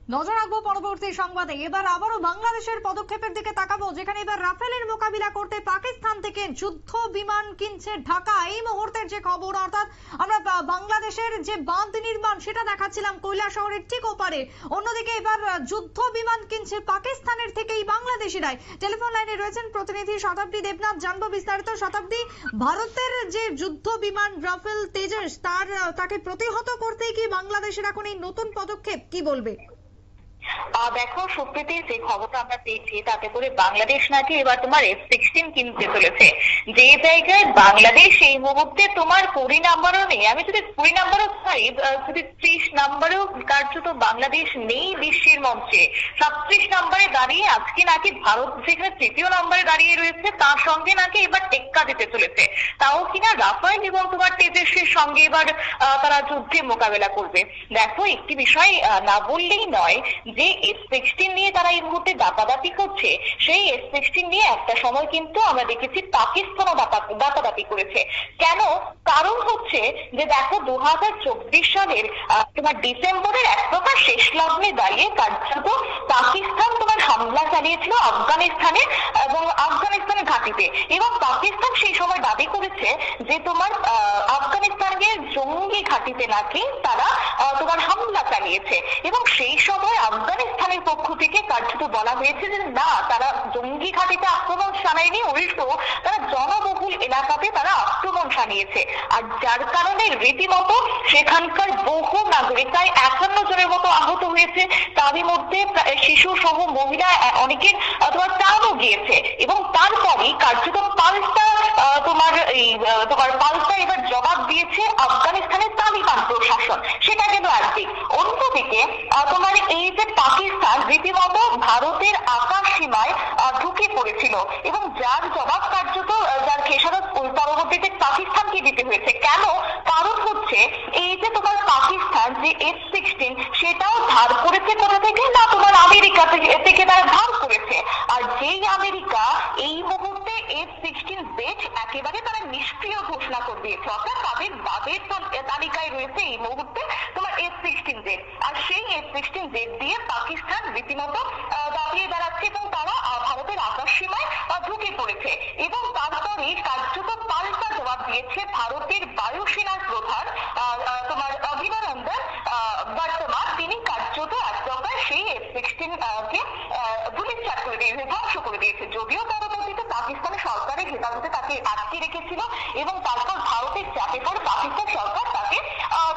নজর রাখবো পরবর্তী সংবাদে। এবার আবারও বাংলাদেশের পদক্ষেপের দিকে তাকাবো, যেখানে এবার রাফেলের মোকাবিলা করতে পাকিস্তান থেকে যুদ্ধ বিমান কিনছে ঢাকা। এই মুহূর্তের যে খবর, অর্থাৎ আমরা বাংলাদেশের যে বাঁধ নির্মাণ সেটা দেখাচ্ছিলাম কৈলাসহরের ঠিক ওপারে, অন্যদিকে এবার যুদ্ধ বিমান কিনছে পাকিস্তানের থেকেই বাংলাদেশিরাই। টেলিফোন লাইনে রয়েছেন প্রতিনিধি শতাব্দী দেবনাথ, জানবো বিস্তারিত। শতাব্দী, ভারতের যে যুদ্ধ বিমান রাফেল তেজস তাকে প্রতিহত করতে কি বাংলাদেশের এখন এই নতুন পদক্ষেপ, কি বলবে? দেখো সুপ্রীতি, যে খবরটা আমরা পেয়েছি তাতে করে বাংলাদেশ নাকি এবার তোমার F-16 কিনতে চলেছে। যে জায়গায় বাংলাদেশ এই মুহূর্তে তোমার 20 নাম্বারও নেই, আমি যদি 20 নাম্বারও পাই, যদি 30 নাম্বারেও কার্যত বাংলাদেশ নেই বিশ্বের মঞ্চে, 37 নাম্বারে দাঁড়িয়ে আজকে নাকি ভারত যেখানে তৃতীয় নাম্বারে দাঁড়িয়ে রয়েছে তার সঙ্গে নাকি এবার টেক্কা দিতে চলেছে, তাও কিনা রাফায়েল এবং তোমার তেজসের সঙ্গে এবার তারা যুদ্ধে মোকাবেলা করবে। দেখো একটি বিষয় না বললেই নয়, যে F-16 নিয়ে তারা এই মুহূর্তে দাপাদাপি করছে, সেই F-16 নিয়ে একটা সময় কিন্তু আমরা দেখেছি পাকিস্তানও দাপাদাপি করেছে। কেন? কারণ হচ্ছে যে দেখো 2024 সালের তোমার ডিসেম্বরের এক প্রকার শেষ লগ্নে দাঁড়িয়ে কার্যত পাকিস্তান তোমার হামলা চালিয়েছিল আফগানিস্তানে এবং আফগানিস্তানের ঘাঁটিতে, এবং পাকিস্তান সেই সময় দাবি করেছে যে তোমার আফগানিস্তানের জঙ্গি ঘাঁটিতে নাকি তারা তোমার হামলা চালিয়েছে, এবং সেই সময় আফগানিস্তানের পক্ষ থেকে কার্যত বলা হয়েছে যে না, তারা জঙ্গি ঘাঁটিতে আক্রমণ শানায়নি, উল্টো তারা জনবহুল এলাকাতে তারা আক্রমণ শানিয়েছে। আর যার কারণে রীতিমতো সেখানকার বহু নাগরিক, প্রায় 51 জনের মতো আহত হয়েছে, তারই মধ্যে শিশু সহ মহিলা অনেকের তোমার প্রাণও গিয়েছে। এবং তারপরেই কার্যত পাল্টা এবার জবাব দিয়েছে আফগানিস্তানের তালিবান প্রশাসন। সেটা কিন্তু একদিক। অন্যদিকে তোমার এই যে পাকিস্তান রীতিমতো ভারতের আকাশ সীমায় ঢুকে পড়েছিল, এবং যার জবাব কার্যত যার খেসারত পরবর্তীতে পাকিস্তানকে দিতে হয়েছে। কেন? কারণ হচ্ছে এই যে তোমার পাকিস্তান যে F-16 সেটাও ধার করেছে কোথা থেকে? না, তোমার আমেরিকা থেকে তারা ধার করেছে। আর যেই আমেরিকা এই মুহূর্তে F-16Z একেবারে তারা নিষ্ক্রিয় ঘোষণা করে দিয়েছে, অর্থাৎ তাদের বাজেট তালিকায় রয়েছে এই মুহূর্তে তোমার F-16Z। আর সেই F-16Z দিয়ে পাকিস্তান রীতিমতো দাপিয়ে বেড়াচ্ছে, এবং তারা ভারতের আকাশ সীমায় ঢুকে পড়েছে। এবং তারপরে কার্যত পাল্টা জবাব দিয়েছে ভারতের বায়ুসেনার প্রধান তোমার অভিনন্দন বর্তমান। তিনি কার্যত এক প্রকার সেই F-16 কে ধূলিসাৎ করে দিয়েছে, ধ্বংস করে দিয়েছে। যদিও পরবর্তীতে পাকিস্তানের সরকারের হেফাজতে তাকে আটকে রেখেছিল, এবং তারপর ভারতের চাপে পড়ে পাকিস্তান সরকার তাকে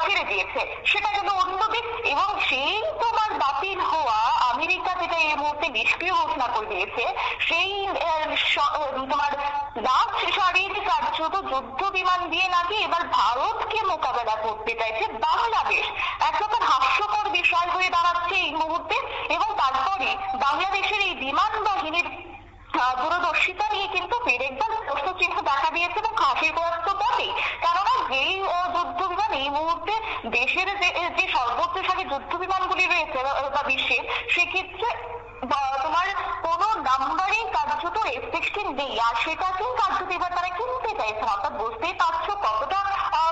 ছেড়ে দিয়েছে। সেটা কিন্তু অন্য দিক। এবং সেই তোমার বাতিল হওয়া আমেরিকা যেটা এই মুহূর্তে নিষ্ক্রিয় ঘোষণা করে দিয়েছে, সেই তোমার লাখ সারির কার্যত যুদ্ধ বিমান দিয়ে নাকি এবার ভারতকে মোকাবেলা করতে চাইছে বাংলাদেশ। এক প্রকার হাস্যকর বিষয় হয়ে দাঁড়াচ্ছে এই মুহূর্তে। এবং তারপরে বাংলাদেশের এই বিমান বাহিনীর দূরদর্শিতা নিয়ে কিন্তু ফের একবার প্রশ্ন চিহ্ন দেখা দিয়েছে, এবং হাসির প্রয়াস বটেই। কেননা যেই যুদ্ধ বিমান এই মুহূর্তে দেশের যে সর্বোচ্চ সারির যুদ্ধ বিমানগুলি রয়েছে বা বিশ্বের, সেক্ষেত্রে তোমার কোন নাম্বারে কার্যত F-16 নেই, আর সেটাকেই কার্যত এবার তারা কিনতে চাইছে। অর্থাৎ বুঝতেই পারছো কতটা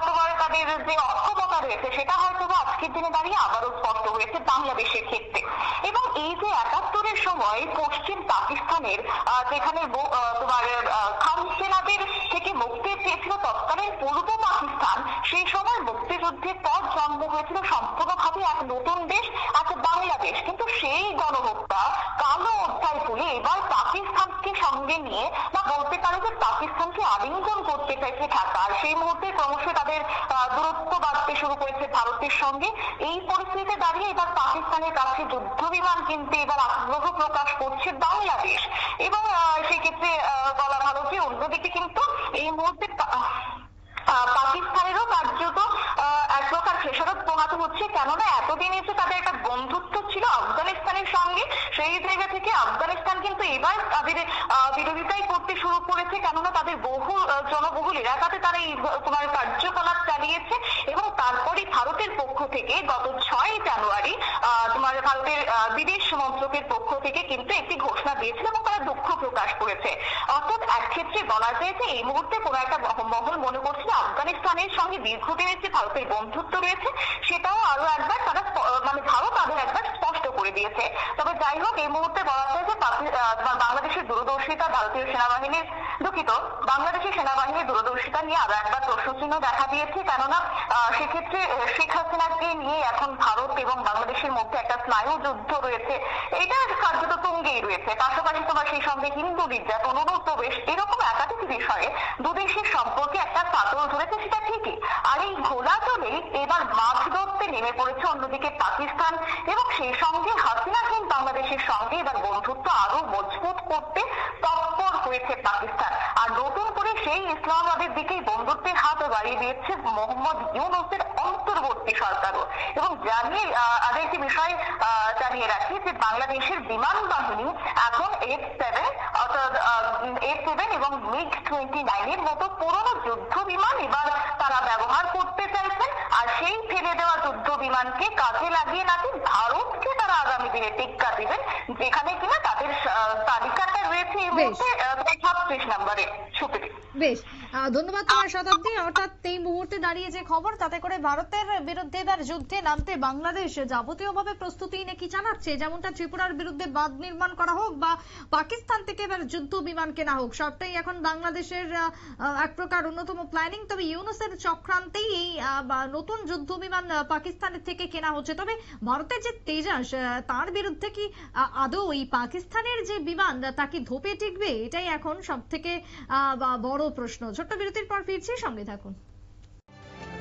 তোমার তাদের যে অক্ষমতা রয়েছে, সেটা হয়তো আজকের দিনে দাঁড়িয়ে আবারও স্পষ্ট হয়েছে বাংলাদেশের ক্ষেত্রে। এবং এই যে 71-এর সময় পশ্চিম পাকিস্তানের যেখানে তোমার খান সেনাদের থেকে মুক্তি চেয়েছিল তৎকালীন পূর্ব পাকিস্তান, সেই সময় মুক্তিযুদ্ধের পর জন্ম হয়েছিল সম্পূর্ণভাবে এক নতুন দেশ, আছে বাংলাদেশ। কিন্তু সেই গণহত্যা কালো অধ্যায় তুলে এবার পাকিস্তানকে সঙ্গে নিয়ে, বা বলতে পারে যে পাকিস্তানকে আলিঙ্গন করতে চাইছে ঢাকা। আর সেই মুহূর্তে ক্রমশ তাদের দূরত্ব বাড়তে শুরু করেছে ভারতের সঙ্গে। এই পরিস্থিতিতে দাঁড়িয়ে এবার পাকিস্তানের কাছে যুদ্ধ বিমান কিনতে এবার আগ্রহ প্রকাশ করছে বাংলাদেশ। এবং সেক্ষেত্রে বলা ভালো যে অন্যদিকে কিন্তু এই মুহূর্তে পাকিস্তানেরও কার্যত এক প্রকার খেসারত পোহাতে হচ্ছে। কেননা এতদিন এসে তাদের একটা বন্ধুত্ব ছিল আফগানিস্তানের সঙ্গে, সেই জায়গা থেকে আফগানিস্তান কিন্তু এবার তাদের বিরোধিতাই করতে শুরু করেছে। কেননা তাদের বহু জনবহুল এলাকাতে তারা এই তোমার কার্যকলাপ চালিয়েছে। এবং তারপরে ভারতের পক্ষ থেকে গত 6 জানুয়ারি তোমার ভারতের বিদেশ মন্ত্রকের পক্ষ থেকে কিন্তু একটি ঘোষণা দিয়েছিল, এবং তারা দুঃখ প্রকাশ করেছে। অর্থাৎ এক ক্ষেত্রে বলা যায় যে এই মুহূর্তে কোনো একটা মহল মনে করছে আফগানিস্তানের সঙ্গে দীর্ঘদিনের যে ভারতের বন্ধুত্ব রয়েছে, সেটাও আরো একবার তারা মানে ভারত আরো একবার স্পষ্ট করে দিয়েছে। তবে যাই হোক, এই মুহূর্তে বলা যায় যে বাংলাদেশের দূরদর্শিতা ভারতীয় সেনাবাহিনীর বাংলাদেশের সেনাবাহিনীর দূরদর্শিতা নিয়ে আরো একবার প্রশ্নচিহ্ন দেখা দিয়েছে। কেননা সেক্ষেত্রে শেখ হাসিনাকে নিয়ে এখন ভারত এবং বাংলাদেশের মধ্যে একটা স্নায়ু যুদ্ধ রয়েছে, এটা কার্যত তুঙ্গেই রয়েছে। পাশাপাশি তোমার সেই সঙ্গে হিন্দু নির্যাতন, অনুপ্রবেশ, এরকম একাধিক বিষয়ে দুদেশের সম্পর্কে একটা ফাটল ধরেছে, সেটা ঠিকই। আর এই ঘোলাজলেই এবার মাছ ধরতে নেমে পড়েছে অন্যদিকে পাকিস্তান, এবং সেই সঙ্গে হাসিনাহীন বাংলাদেশের সঙ্গে এবার বন্ধুত্ব আরো মজবুত করতে তৎপর হয়েছে পাকিস্তান। আর নতুন করে সেই ইসলামাবাদের দিকেই বন্ধুত্বের হাত বাড়িয়ে দিয়েছে মোহাম্মদ ইউনূসের অন্তর্বর্তী সরকারও। এবং আরো একটি বিষয় জানিয়ে রাখি যে বাংলাদেশের বিমান বাহিনী এখন F7 এবং MiG-29 এর মতো পুরনো যুদ্ধ বিমান এবার তারা ব্যবহার করতে চাইছেন। আর সেই ফেলে দেওয়া যুদ্ধ বিমানকে কাজে লাগিয়ে নাকি ভারতকে তারা আগামী দিনে টিক্কা দিবেন, যেখানে কিনা তাদের তালিকাটা রয়েছে এই মুহূর্তে 36 নম্বরে। সুপ্রীতি, বেশ, ধন্যবাদ তোমার শতাব্দী। অর্থাৎ এই মুহূর্তে দাঁড়িয়ে যে খবর, তাতে করে ভারতের বিরুদ্ধে এবার যুদ্ধে নামতে বাংলাদেশ যাবতীয়ভাবে প্রস্তুতি নাকি জানাচ্ছে, যেমনটা ত্রিপুরার বিরুদ্ধে বাঁধ নির্মাণ করা হোক বা পাকিস্তান থেকে এবার যুদ্ধ বিমান কেনা হোক, সবটাই এখন বাংলাদেশের এক প্রকার অন্যতম প্ল্যানিং। তবে ইউনূসের চক্রান্তেই এই নতুন যুদ্ধ বিমান পাকিস্তানের থেকে কেনা হচ্ছে। তবে ভারতের যে তেজাস, তার বিরুদ্ধে কি আদৌ এই পাকিস্তানের যে বিমান তা কি ধোপে টিকবে, এটাই এখন সব থেকে বড় প্রশ্ন। ছোট্ট বিরতির পর ফিরছি, সঙ্গে থাকুন।